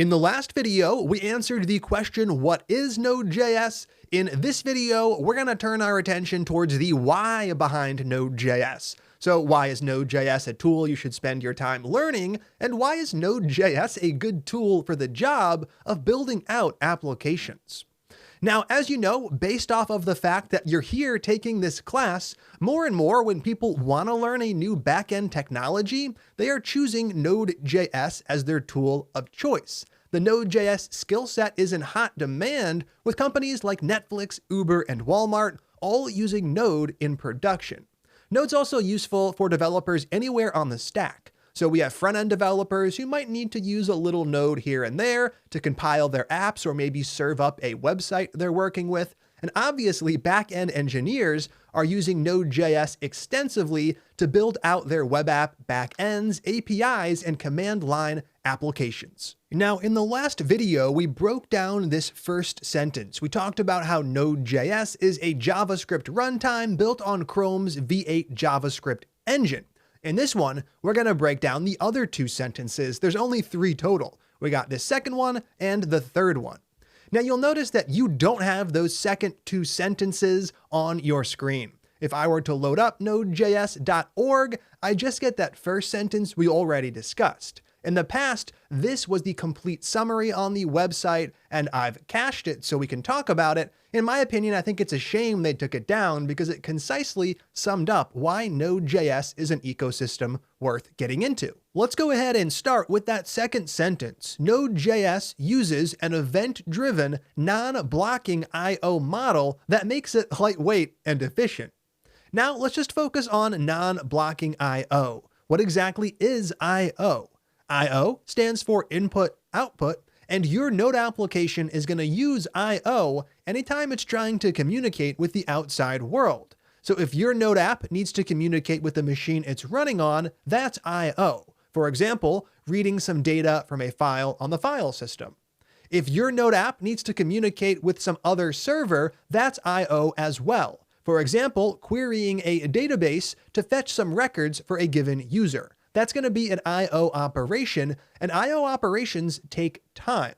In the last video, we answered the question, what is Node.js? In this video, we're going to turn our attention towards the why behind Node.js. So why is Node.js a tool you should spend your time learning? And why is Node.js a good tool for the job of building out applications? Now, as you know, based off of the fact that you're here taking this class, more and more when people want to learn a new backend technology, they are choosing Node.js as their tool of choice. The Node.js skill set is in hot demand, with companies like Netflix, Uber, and Walmart all using Node in production. Node's also useful for developers anywhere on the stack. So we have front-end developers who might need to use a little Node here and there to compile their apps or maybe serve up a website they're working with. And obviously, back-end engineers are using Node.js extensively to build out their web app backends, APIs, and command line applications. Now, in the last video, we broke down this first sentence. We talked about how Node.js is a JavaScript runtime built on Chrome's V8 JavaScript engine. In this one, we're going to break down the other two sentences. There's only 3 total. We got this second one and the third one. Now you'll notice that you don't have those second 2 sentences on your screen. If I were to load up nodejs.org, I just get that first sentence we already discussed. In the past, this was the complete summary on the website, and I've cached it so we can talk about it. In my opinion, I think it's a shame they took it down because it concisely summed up why Node.js is an ecosystem worth getting into. Let's go ahead and start with that second sentence. Node.js uses an event-driven, non-blocking I/O model that makes it lightweight and efficient. Now, let's just focus on non-blocking I/O. What exactly is I/O? I/O stands for input-output, and your Node application is going to use I/O anytime it's trying to communicate with the outside world. So if your Node app needs to communicate with the machine it's running on, that's I/O. For example, reading some data from a file on the file system. If your Node app needs to communicate with some other server, that's I/O as well. For example, querying a database to fetch some records for a given user. That's going to be an I/O operation, and I/O operations take time.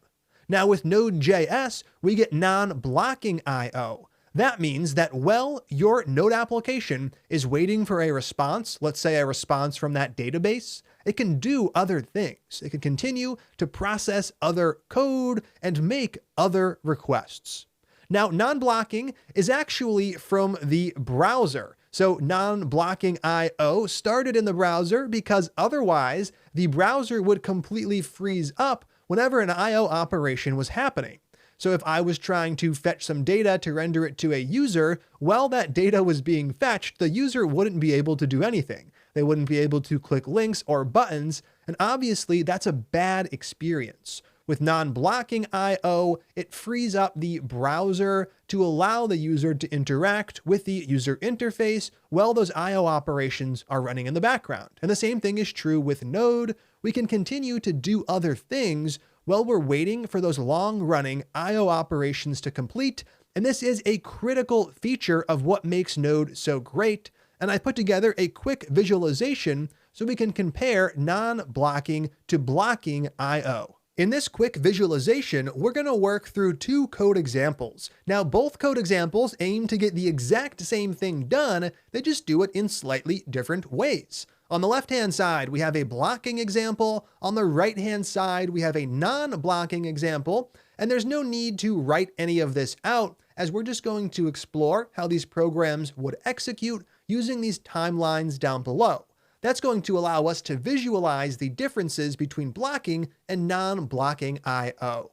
Now with Node.js, we get non-blocking I/O. That means that while your Node application is waiting for a response, let's say a response from that database, it can do other things. It can continue to process other code and make other requests. Now, non-blocking is actually from the browser. So non-blocking I/O started in the browser because otherwise the browser would completely freeze up whenever an I/O operation was happening. So if I was trying to fetch some data to render it to a user, while that data was being fetched, the user wouldn't be able to do anything. They wouldn't be able to click links or buttons, and obviously that's a bad experience. With non-blocking I/O, it frees up the browser to allow the user to interact with the user interface while those I/O operations are running in the background. And the same thing is true with Node. We can continue to do other things while we're waiting for those long-running I/O operations to complete. And this is a critical feature of what makes Node so great. And I put together a quick visualization so we can compare non-blocking to blocking I/O. In this quick visualization, we're going to work through 2 code examples. Now, both code examples aim to get the exact same thing done, they just do it in slightly different ways. On the left-hand side, we have a blocking example. On the right-hand side, we have a non-blocking example. And there's no need to write any of this out, as we're just going to explore how these programs would execute using these timelines down below. That's going to allow us to visualize the differences between blocking and non-blocking I/O.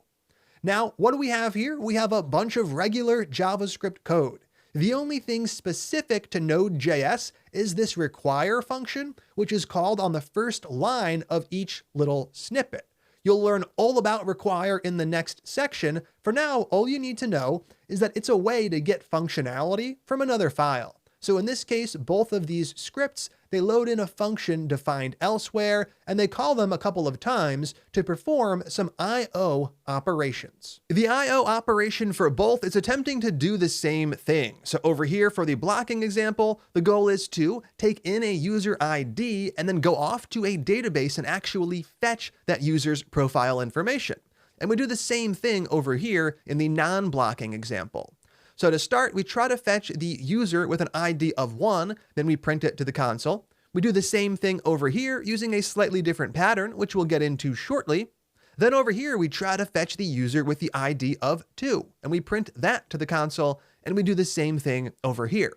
Now, what do we have here? We have a bunch of regular JavaScript code. The only thing specific to Node.js is this require function, which is called on the first line of each little snippet. You'll learn all about require in the next section. For now, all you need to know is that it's a way to get functionality from another file. So in this case, both of these scripts, they load in a function defined elsewhere, and they call them a couple of times to perform some I/O operations. The I/O operation for both is attempting to do the same thing. So over here for the blocking example, the goal is to take in a user ID and then go off to a database and actually fetch that user's profile information. And we do the same thing over here in the non-blocking example. So to start, we try to fetch the user with an ID of 1, then we print it to the console. We do the same thing over here using a slightly different pattern, which we'll get into shortly. Then over here, we try to fetch the user with the ID of 2, and we print that to the console, and we do the same thing over here.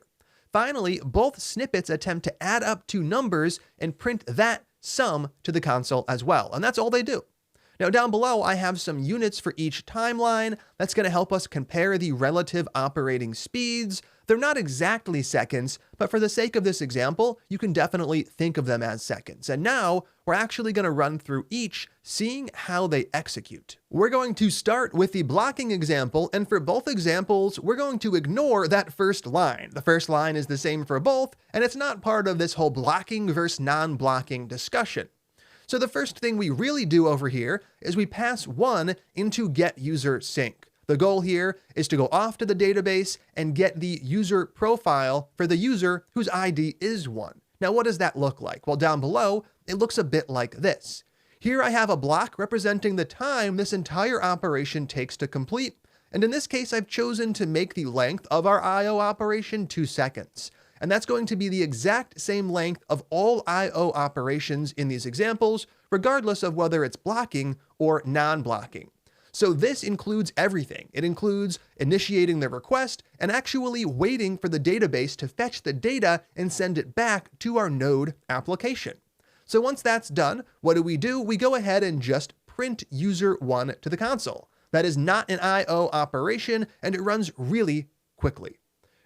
Finally, both snippets attempt to add up two numbers and print that sum to the console as well, and that's all they do. Now down below, I have some units for each timeline. That's going to help us compare the relative operating speeds. They're not exactly seconds, but for the sake of this example, you can definitely think of them as seconds. And now we're actually going to run through each, seeing how they execute. We're going to start with the blocking example, and for both examples, we're going to ignore that first line. The first line is the same for both, and it's not part of this whole blocking versus non-blocking discussion. So the first thing we really do over here is we pass 1 into getUserSync. The goal here is to go off to the database and get the user profile for the user whose ID is 1. Now, what does that look like? Well, down below, it looks a bit like this. Here I have a block representing the time this entire operation takes to complete. And in this case, I've chosen to make the length of our I/O operation 2 seconds. And that's going to be the exact same length of all I/O operations in these examples, regardless of whether it's blocking or non-blocking. So this includes everything. It includes initiating the request and actually waiting for the database to fetch the data and send it back to our node application. So once that's done, what do? We go ahead and just print user1 to the console. That is not an I/O operation, and it runs really quickly.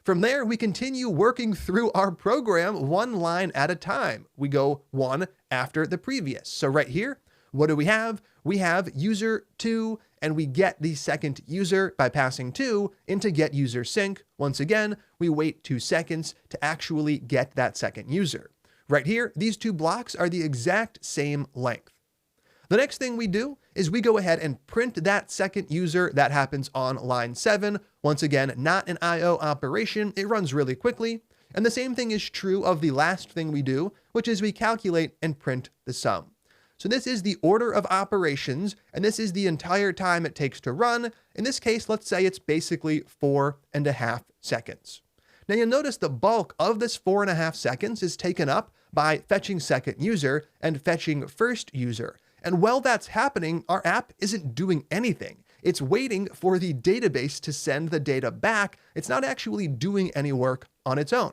From there, we continue working through our program one line at a time. We go one after the previous. So right here, what do we have? We have user2, and we get the second user by passing 2 into getUserSync. Once again, we wait 2 seconds to actually get that second user. Right here, these two blocks are the exact same length. The next thing we do is we go ahead and print that second user. That happens on line 7. Once again, not an I/O operation. It runs really quickly. And the same thing is true of the last thing we do, which is we calculate and print the sum. So this is the order of operations, and this is the entire time it takes to run. In this case, let's say it's basically 4.5 seconds. Now you'll notice the bulk of this 4.5 seconds is taken up by fetching second user and fetching first user. And while that's happening, our app isn't doing anything. It's waiting for the database to send the data back. It's not actually doing any work on its own.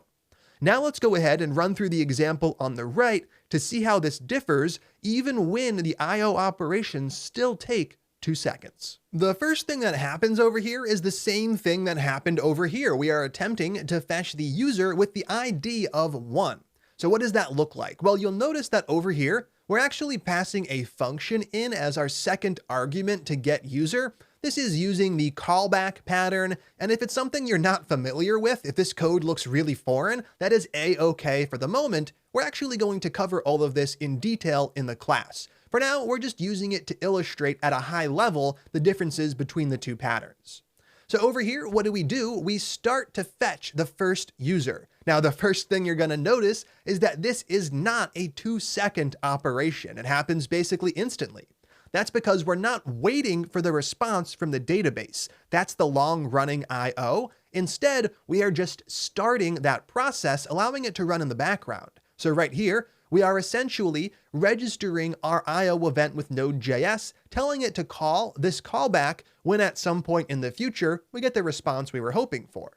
Now let's go ahead and run through the example on the right to see how this differs even when the I/O operations still take 2 seconds. The first thing that happens over here is the same thing that happened over here. We are attempting to fetch the user with the ID of 1. So what does that look like? Well, you'll notice that over here, we're actually passing a function in as our second argument to get user. This is using the callback pattern, and if it's something you're not familiar with, if this code looks really foreign, that is a-okay for the moment. We're actually going to cover all of this in detail in the class. For now, we're just using it to illustrate at a high level the differences between the two patterns. So over here, what do? We start to fetch the first user. Now, the first thing you're going to notice is that this is not a 2-second operation. It happens basically instantly. That's because we're not waiting for the response from the database. That's the long-running I/O. Instead, we are just starting that process, allowing it to run in the background. So right here, we are essentially registering our I/O event with Node.js, telling it to call this callback when at some point in the future, we get the response we were hoping for.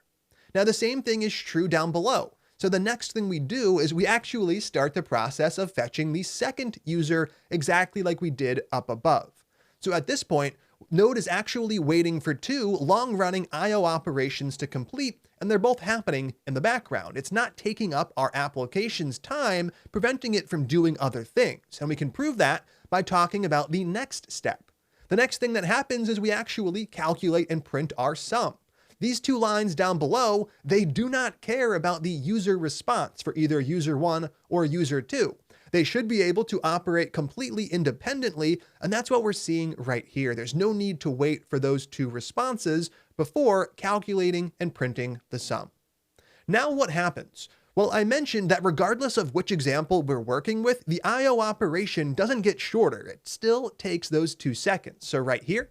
Now, the same thing is true down below. So the next thing we do is we actually start the process of fetching the second user exactly like we did up above. So at this point, Node is actually waiting for 2 long-running I/O operations to complete, and they're both happening in the background. It's not taking up our application's time, preventing it from doing other things. And we can prove that by talking about the next step. The next thing that happens is we actually calculate and print our sum. These 2 lines down below, they do not care about the user response for either user1 or user2. They should be able to operate completely independently, and that's what we're seeing right here. There's no need to wait for those 2 responses before calculating and printing the sum. Now what happens? Well, I mentioned that regardless of which example we're working with, the I/O operation doesn't get shorter. It still takes those 2 seconds. So right here,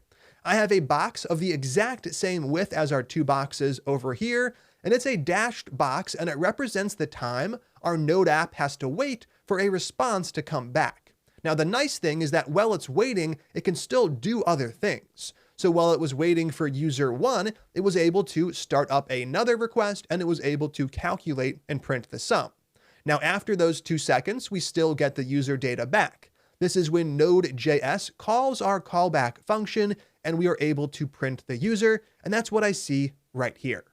I have a box of the exact same width as our two boxes over here, and it's a dashed box, and it represents the time our Node app has to wait for a response to come back. Now, the nice thing is that while it's waiting, it can still do other things. So while it was waiting for user 1, it was able to start up another request, and it was able to calculate and print the sum. Now, after those 2 seconds, we still get the user data back. This is when Node.js calls our callback function, and we are able to print the user, and that's what I see right here.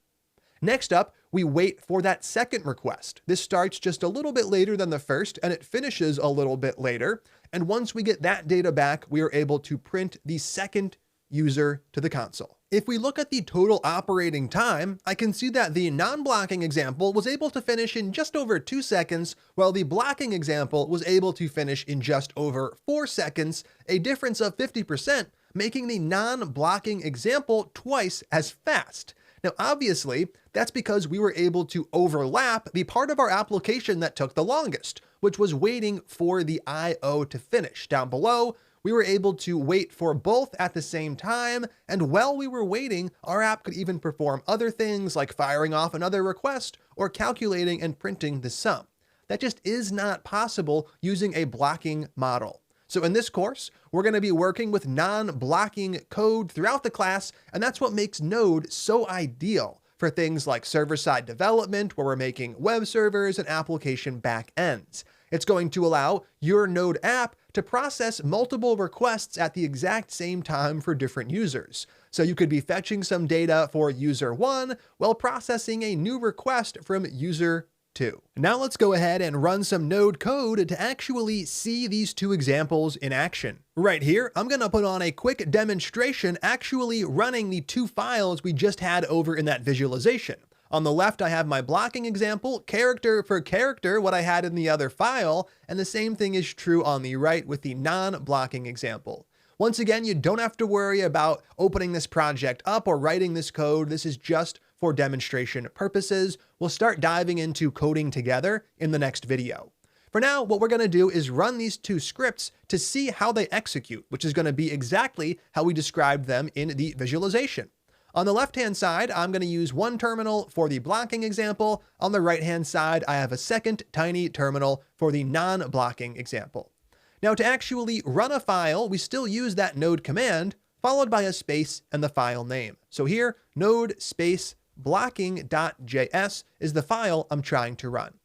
Next up, we wait for that second request. This starts just a little bit later than the first, and it finishes a little bit later. And once we get that data back, we are able to print the second user to the console. If we look at the total operating time, I can see that the non-blocking example was able to finish in just over 2 seconds, while the blocking example was able to finish in just over 4 seconds, a difference of 50%, making the non-blocking example twice as fast. Now, obviously, that's because we were able to overlap the part of our application that took the longest, which was waiting for the I/O to finish. Down below, we were able to wait for both at the same time, and while we were waiting, our app could even perform other things like firing off another request or calculating and printing the sum. That just is not possible using a blocking model. So in this course, we're going to be working with non-blocking code throughout the class, and that's what makes Node so ideal for things like server-side development, where we're making web servers and application backends. It's going to allow your Node app to process multiple requests at the exact same time for different users. So you could be fetching some data for user 1 while processing a new request from user 2. Now let's go ahead and run some Node code to actually see these two examples in action. Right here, I'm going to put on a quick demonstration actually running the two files we just had over in that visualization. On the left, I have my blocking example, character for character, what I had in the other file, and the same thing is true on the right with the non-blocking example. Once again, you don't have to worry about opening this project up or writing this code. This is just for demonstration purposes. We'll start diving into coding together in the next video. For now, what we're going to do is run these two scripts to see how they execute, which is going to be exactly how we described them in the visualization. On the left-hand side, I'm going to use one terminal for the blocking example. On the right-hand side, I have a second tiny terminal for the non-blocking example. Now, to actually run a file, we still use that node command, followed by a space and the file name. So here, node space blocking.js is the file I'm trying to run.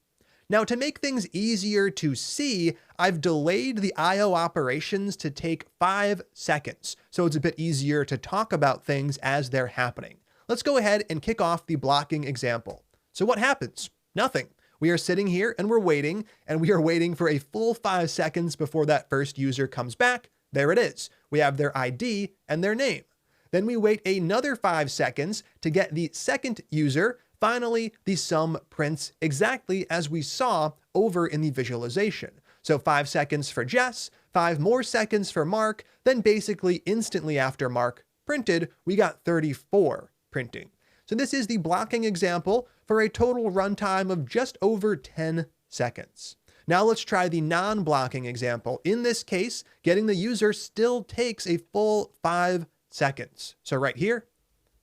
Now, to make things easier to see, I've delayed the I/O operations to take 5 seconds, so it's a bit easier to talk about things as they're happening. Let's go ahead and kick off the blocking example. So what happens? Nothing. We are sitting here and we're waiting, and we are waiting for a full 5 seconds before that first user comes back. There it is. We have their ID and their name. Then we wait another 5 seconds to get the second user. Finally, the sum prints exactly as we saw over in the visualization. So 5 seconds for Jess, 5 more seconds for Mark, then basically instantly after Mark printed, we got 34 printing. So this is the blocking example for a total runtime of just over 10 seconds. Now let's try the non-blocking example. In this case, getting the user still takes a full 5 seconds. So right here,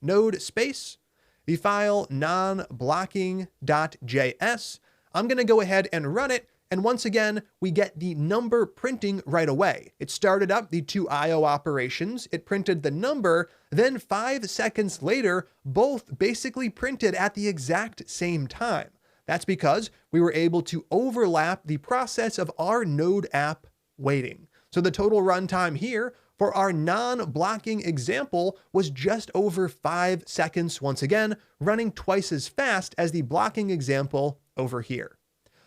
node space, the file non-blocking.js. I'm going to go ahead and run it. And once again, we get the number printing right away. It started up the two I/O operations. It printed the number. Then 5 seconds later, both basically printed at the exact same time. That's because we were able to overlap the process of our Node app waiting. So the total runtime here for our non-blocking example was just over 5 seconds, once again, running twice as fast as the blocking example over here.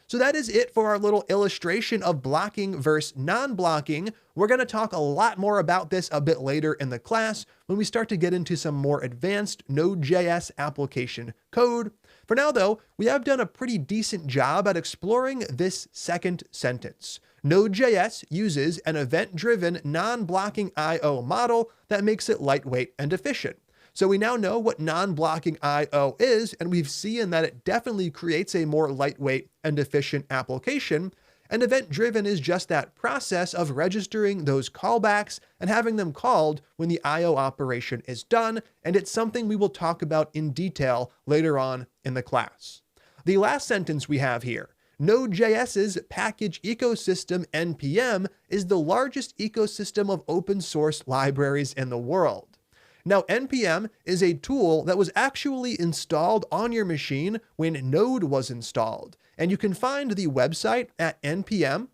So that is it for our little illustration of blocking versus non-blocking. We're going to talk a lot more about this a bit later in the class when we start to get into some more advanced Node.js application code. For now, though, we have done a pretty decent job at exploring this second sentence. Node.js uses an event-driven non-blocking I/O model that makes it lightweight and efficient. So we now know what non-blocking I/O is, and we've seen that it definitely creates a more lightweight and efficient application. And event-driven is just that process of registering those callbacks and having them called when the I/O operation is done, and it's something we will talk about in detail later on in the class. The last sentence we have here: Node.js's package ecosystem NPM is the largest ecosystem of open source libraries in the world. Now, NPM is a tool that was actually installed on your machine when Node was installed, and you can find the website at npmjs.com.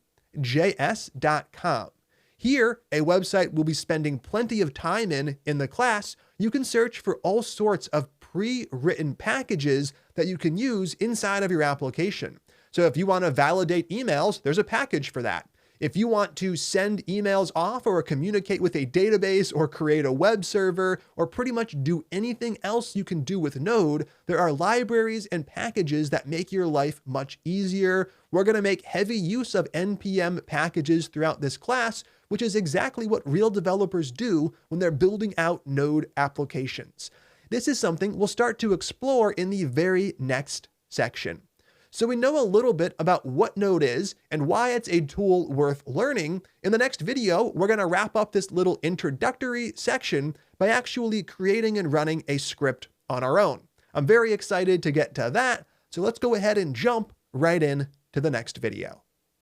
Here, a website we'll be spending plenty of time in the class. You can search for all sorts of pre-written packages that you can use inside of your application. So if you want to validate emails, there's a package for that. If you want to send emails off or communicate with a database or create a web server or pretty much do anything else you can do with Node, there are libraries and packages that make your life much easier. We're going to make heavy use of NPM packages throughout this class, which is exactly what real developers do when they're building out Node applications. This is something we'll start to explore in the very next section. So we know a little bit about what Node is and why it's a tool worth learning. In the next video, we're going to wrap up this little introductory section by actually creating and running a script on our own. I'm very excited to get to that, so let's go ahead and jump right in to the next video.